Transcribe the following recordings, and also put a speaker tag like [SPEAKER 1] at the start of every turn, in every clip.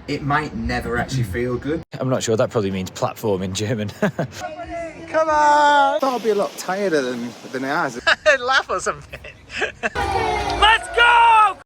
[SPEAKER 1] it might never actually feel good.
[SPEAKER 2] I'm not sure, that probably means platform in German.
[SPEAKER 1] Come on! I thought I'd be a lot tireder than it has.
[SPEAKER 2] Laugh or something. Let's go!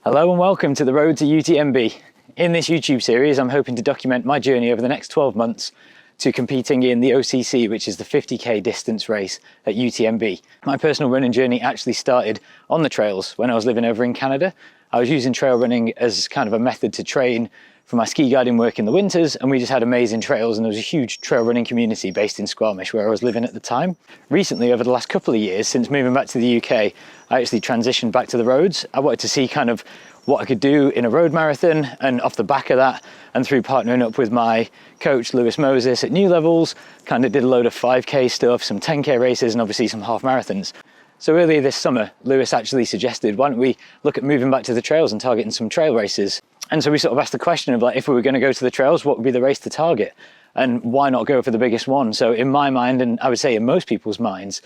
[SPEAKER 2] Hello and welcome to the road to UTMB. In this YouTube series, I'm hoping to document my journey over the next 12 months to competing in the OCC, which is the 50k distance race at UTMB. My personal running journey actually started on the trails when I was living over in Canada. I was using trail running as kind of a method to train for my ski guiding work in the winters, and we just had amazing trails, and there was a huge trail running community based in Squamish where I was living at the time. Recently, over the last couple of years, since moving back to the UK, I actually transitioned back to the roads. I wanted to see kind of what I could do in a road marathon, and off the back of that, and through partnering up with my coach Lewis Moses at New Levels, kind of did a load of 5k stuff, some 10k races, and obviously some half marathons. So earlier this summer, Lewis actually suggested, why don't we look at moving back to the trails and targeting some trail races? And so we sort of asked the question of, like, if we were going to go to the trails, what would be the race to target? And why not go for the biggest one? So in my mind, and I would say in most people's minds,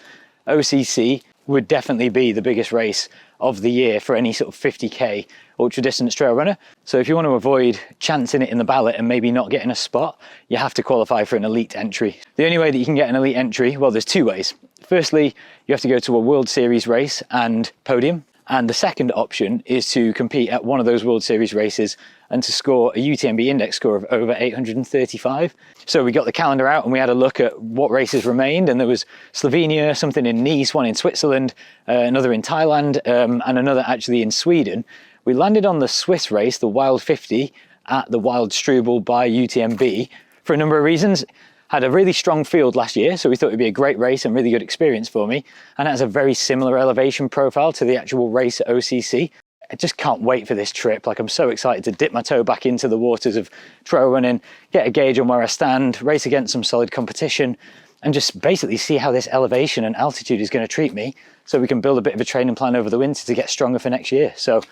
[SPEAKER 2] OCC would definitely be the biggest race of the year for any sort of 50k ultra distance trail runner. So if you want to avoid chancing it in the ballot and maybe not getting a spot, you have to qualify for an elite entry. The only way that you can get an elite entry, well, there's two ways. Firstly, you have to go to a World Series race and podium. And the second option is to compete at one of those World Series races and to score a UTMB index score of over 835. So we got the calendar out and we had a look at what races remained, and there was Slovenia, something in Nice, one in Switzerland, another in Thailand, and another actually in Sweden. We landed on the Swiss race, the Wild 50, at the Wild Strubel by UTMB for a number of reasons. Had a really strong field last year, so we thought it'd be a great race and really good experience for me. And it has a very similar elevation profile to the actual race at OCC. I just can't wait for this trip. Like, I'm so excited to dip my toe back into the waters of trail running, get a gauge on where I stand, race against some solid competition, and just basically see how this elevation and altitude is going to treat me, so we can build a bit of a training plan over the winter to get stronger for next year. So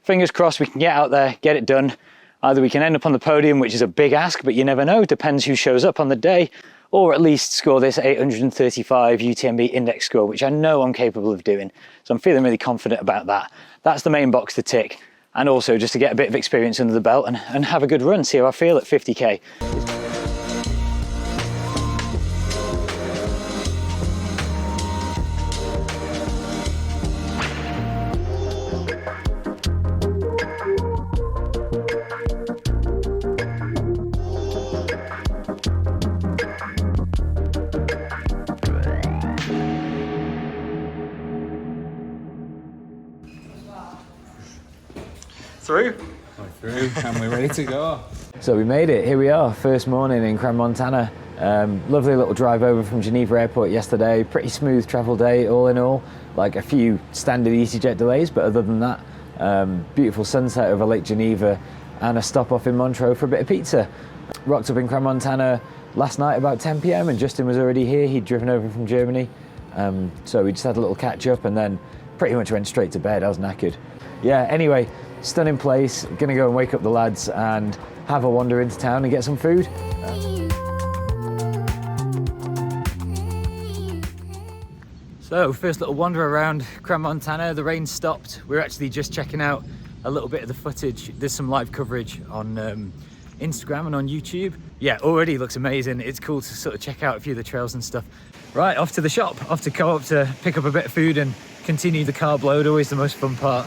[SPEAKER 2] fingers crossed we can get out there, get it done. Either we can end up on the podium, which is a big ask, but you never know, depends who shows up on the day, or at least score this 835 UTMB index score, which I know I'm capable of doing. So I'm feeling really confident about that. That's the main box to tick. And also just to get a bit of experience under the belt and have a good run, see how I feel at 50k.
[SPEAKER 1] Through?
[SPEAKER 3] We're through and we're ready to go.
[SPEAKER 2] So we made it, here we are, first morning in cremMontana. Lovely little drive over from Geneva Airport yesterday, pretty smooth travel day all in all, like a few standard EasyJet delays, but other than that, beautiful sunset over Lake Geneva and a stop off in Montreux for a bit of pizza. Rocked up in cremMontana last night about 10 PM and Justin was already here, he'd driven over from Germany. So we just had a little catch up and then pretty much went straight to bed. I was knackered. Yeah, anyway, stunning place. Gonna go and wake up the lads and have a wander into town and get some food. So first little wander around cremMontana. The rain stopped. We're actually just checking out a little bit of the footage. There's some live coverage on Instagram and on YouTube. Yeah, already looks amazing. It's cool to sort of check out a few of the trails and stuff. Right, off to the shop, off to Co-op to pick up a bit of food and continue the carb load, always the most fun part.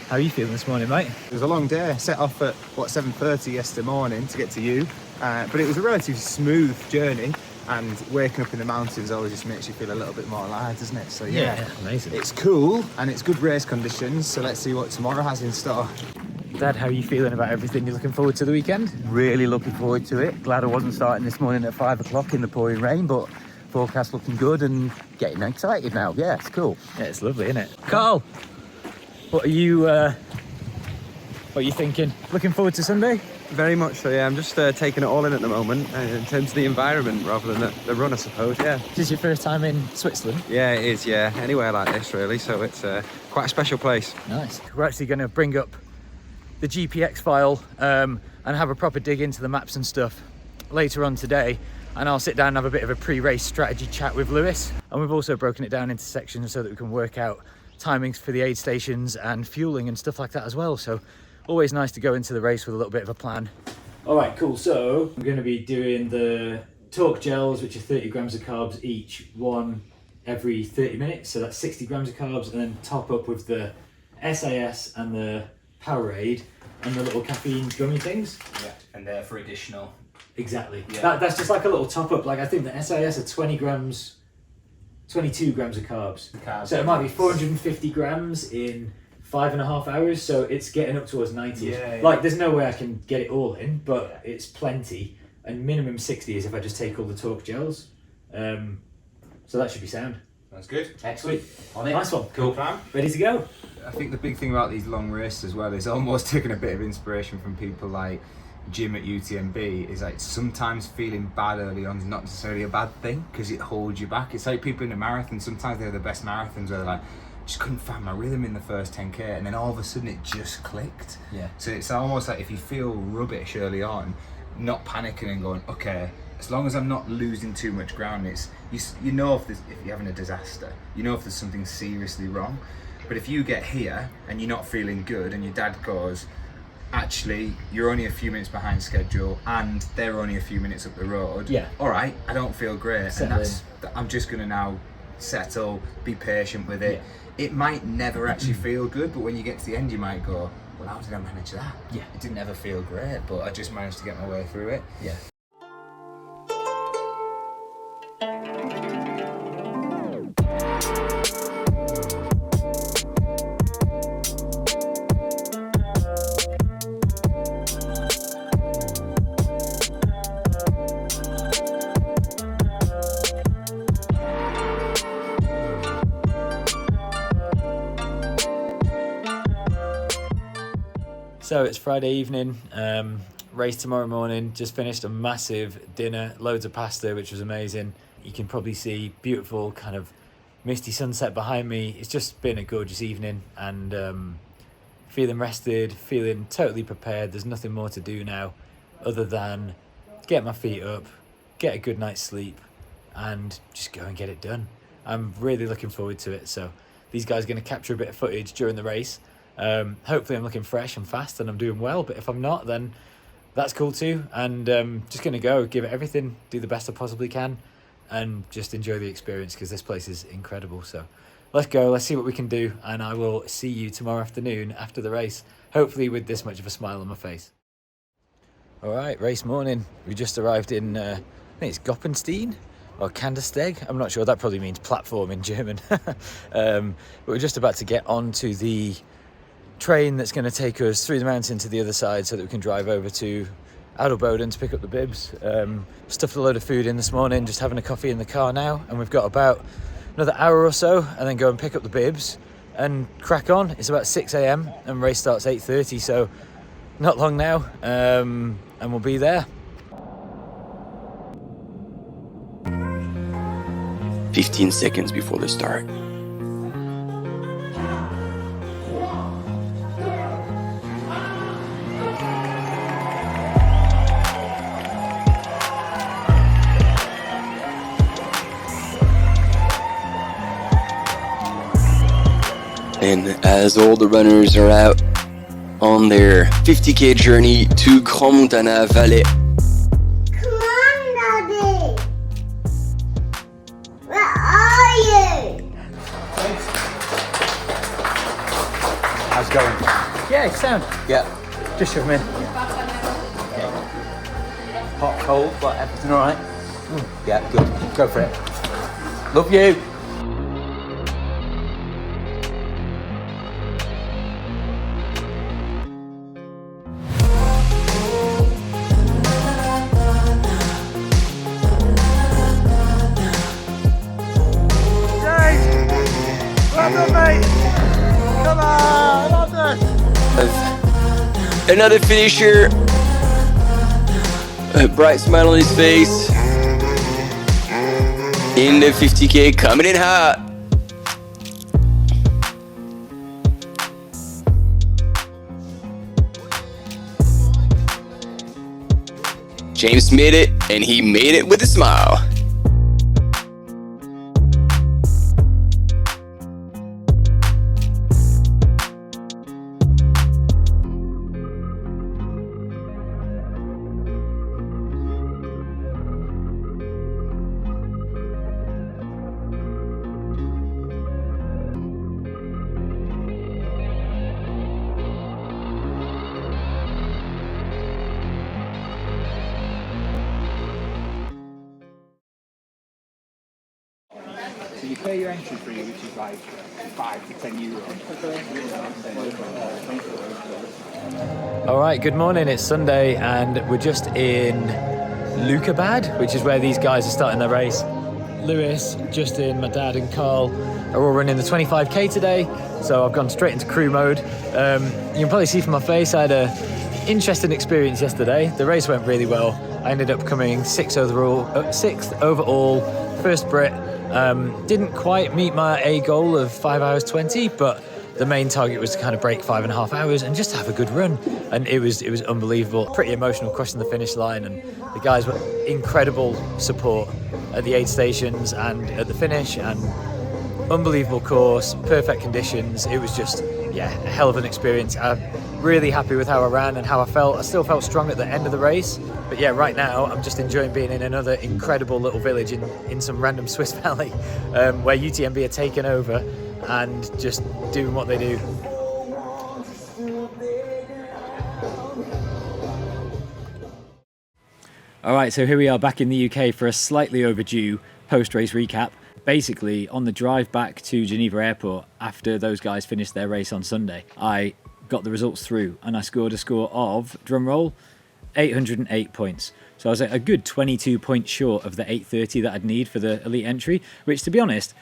[SPEAKER 2] How are you feeling this morning, mate?
[SPEAKER 1] It was a long day. I set off at, 7:30 yesterday morning to get to you. But it was a relatively smooth journey, and waking up in the mountains always just makes you feel a little bit more alive, doesn't it? So yeah,
[SPEAKER 2] amazing.
[SPEAKER 1] It's cool, and it's good race conditions, so let's see what tomorrow has in store.
[SPEAKER 2] Dad, how are you feeling about everything? You looking forward to the weekend?
[SPEAKER 4] Really looking forward to it. Glad I wasn't starting this morning at 5 o'clock in the pouring rain, but forecast looking good and getting excited now. Yeah, it's cool.
[SPEAKER 2] Yeah, it's lovely, isn't it? Carl, what are you thinking? Looking forward to Sunday?
[SPEAKER 3] Very much so, yeah. I'm just taking it all in at the moment in terms of the environment rather than the run, I suppose, yeah.
[SPEAKER 2] Is this your first time in Switzerland?
[SPEAKER 3] Yeah, it is, yeah. Anywhere like this, really, so it's quite a special place.
[SPEAKER 2] Nice. We're actually going to bring up the GPX file and have a proper dig into the maps and stuff later on today, and I'll sit down and have a bit of a pre-race strategy chat with Lewis. And we've also broken it down into sections so that we can work out timings for the aid stations and fueling and stuff like that as well. So always nice to go into the race with a little bit of a plan. All right, cool. So I'm going to be doing the Torque gels, which are 30 grams of carbs each, one every 30 minutes. So that's 60 grams of carbs, and then top up with the SAS and the Powerade and the little caffeine gummy things.
[SPEAKER 1] Yeah, and they're for additional.
[SPEAKER 2] Exactly.
[SPEAKER 1] Yeah.
[SPEAKER 2] That's just like a little top up. Like I think the SAS are 22 grams of carbs. So it might be 450 grams in 5.5 hours. So it's getting up towards 90.
[SPEAKER 1] Yeah.
[SPEAKER 2] Like there's no way I can get it all in, but it's plenty. And minimum 60 is if I just take all the Torque gels. So that should be sound.
[SPEAKER 1] That's good.
[SPEAKER 2] Excellent.
[SPEAKER 1] On it.
[SPEAKER 2] Nice one.
[SPEAKER 1] Cool plan.
[SPEAKER 2] Ready to go.
[SPEAKER 1] I think the big thing about these long races as well is almost taking a bit of inspiration from people like Jim at UTMB. Is like sometimes feeling bad early on is not necessarily a bad thing because it holds you back. It's like people in a marathon, sometimes they're the best marathons where they're like, just couldn't find my rhythm in the first 10k, and then all of a sudden it just clicked.
[SPEAKER 2] Yeah.
[SPEAKER 1] So it's almost like if you feel rubbish early on, not panicking and going, okay, as long as I'm not losing too much ground, it's you know if you're having a disaster, you know if there's something seriously wrong. But if you get here and you're not feeling good, and your dad goes, actually, you're only a few minutes behind schedule, and they're only a few minutes up the road.
[SPEAKER 2] Yeah.
[SPEAKER 1] All right, I don't feel great,
[SPEAKER 2] Settle
[SPEAKER 1] and I'm just gonna now settle, be patient with it.
[SPEAKER 2] Yeah.
[SPEAKER 1] It might never actually feel good, but when you get to the end, you might go, well, how did I manage that?
[SPEAKER 2] Yeah.
[SPEAKER 1] It didn't ever feel great, but I just managed to get my way through it.
[SPEAKER 2] Yeah. So it's Friday evening, race tomorrow morning, just finished a massive dinner, loads of pasta, which was amazing. You can probably see beautiful kind of misty sunset behind me. It's just been a gorgeous evening, and feeling rested, feeling totally prepared. There's nothing more to do now other than get my feet up, get a good night's sleep, and just go and get it done. I'm really looking forward to it. So these guys are going to capture a bit of footage during the race. Hopefully I'm looking fresh and fast and I'm doing well, but if I'm not, then that's cool too. And just gonna go give it everything, do the best I possibly can, and just enjoy the experience because this place is incredible. So let's go, let's see what we can do, and I will see you tomorrow afternoon after the race, hopefully with this much of a smile on my face. All right, race morning. We just arrived in I think it's Goppenstein or Kandersteg, I'm not sure, that probably means platform in German. But we're just about to get onto the train that's going to take us through the mountain to the other side so that we can drive over to Adelboden to pick up the bibs. Stuffed a load of food in this morning, just having a coffee in the car now, and we've got about another hour or so and then go and pick up the bibs and crack on. It's about 6 a.m. and race starts 8:30, so not long now, and we'll be there.
[SPEAKER 5] 15 seconds before the start. And as all the runners are out on their 50k journey to cremMontana Valley.
[SPEAKER 6] Come on, Daddy. Where are you?
[SPEAKER 2] How's it going? Yeah, it's sound.
[SPEAKER 5] Yeah.
[SPEAKER 2] Just shove them in.
[SPEAKER 4] Hot, cold, but everything all right?
[SPEAKER 2] Yeah, good. Go for it.
[SPEAKER 4] Love you.
[SPEAKER 5] Another finisher, a bright smile on his face, in the 50k, coming in hot. James made it, and he made it with a smile.
[SPEAKER 1] So you pay your entry fee, which is like €5 to €10.
[SPEAKER 2] All right, good morning. It's Sunday and we're just in Lukabad, which is where these guys are starting their race. Lewis, Justin, my dad and Carl are all running the 25k today. So I've gone straight into crew mode. You can probably see from my face, I had a interesting experience yesterday. The race went really well. I ended up coming sixth overall, first Brit. Didn't quite meet my A goal of 5 hours 20, but the main target was to kind of break 5.5 hours and just have a good run. And it was unbelievable. Pretty emotional crossing the finish line, and the guys were incredible support at the aid stations and at the finish, and unbelievable course, perfect conditions. It was just, yeah, a hell of an experience. I'm really happy with how I ran and how I felt. I still felt strong at the end of the race, but yeah, right now I'm just enjoying being in another incredible little village in some random Swiss valley where UTMB are taking over and just doing what they do. All right, so here we are back in the UK for a slightly overdue post-race recap. Basically, on the drive back to Geneva Airport after those guys finished their race on Sunday, I got the results through and I scored a score of, drumroll, 808 points. So I was a good 22 points short of the 830 that I'd need for the elite entry, which, to be honest,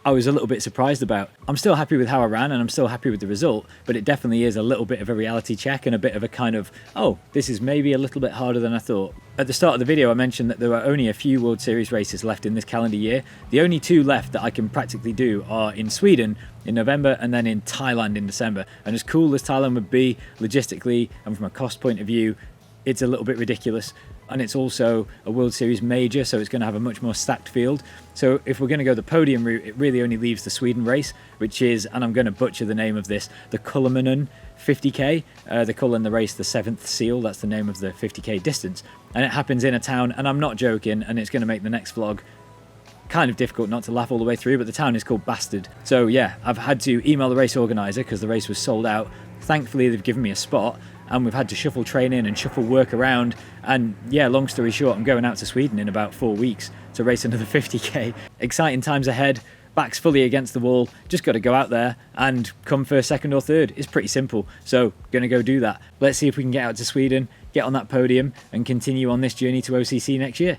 [SPEAKER 2] I was a little bit surprised about. I'm still happy with how I ran and I'm still happy with the result, but it definitely is a little bit of a reality check and a bit of a kind of, oh, this is maybe a little bit harder than I thought. At the start of the video, I mentioned that there are only a few World Series races left in this calendar year. The only two left that I can practically do are in Sweden in November and then in Thailand in December. And as cool as Thailand would be logistically and from a cost point of view, it's a little bit ridiculous. And it's also a World Series major, so it's going to have a much more stacked field. So if we're going to go the podium route, it really only leaves the Sweden race, which is, and I'm going to butcher the name of this, the Kulmanen 50k. They're calling the race the 7th seal. That's the name of the 50k distance. And it happens in a town, and I'm not joking, and it's going to make the next vlog kind of difficult not to laugh all the way through, but the town is called Bastard. So yeah, I've had to email the race organizer because the race was sold out. Thankfully, they've given me a spot, and we've had to shuffle training and shuffle work around. And yeah, long story short, I'm going out to Sweden in about 4 weeks to race another 50k. Exciting times ahead. Back's fully against the wall. Just got to go out there and come first, second or third. It's pretty simple. So going to go do that. Let's see if we can get out to Sweden, get on that podium and continue on this journey to OCC next year.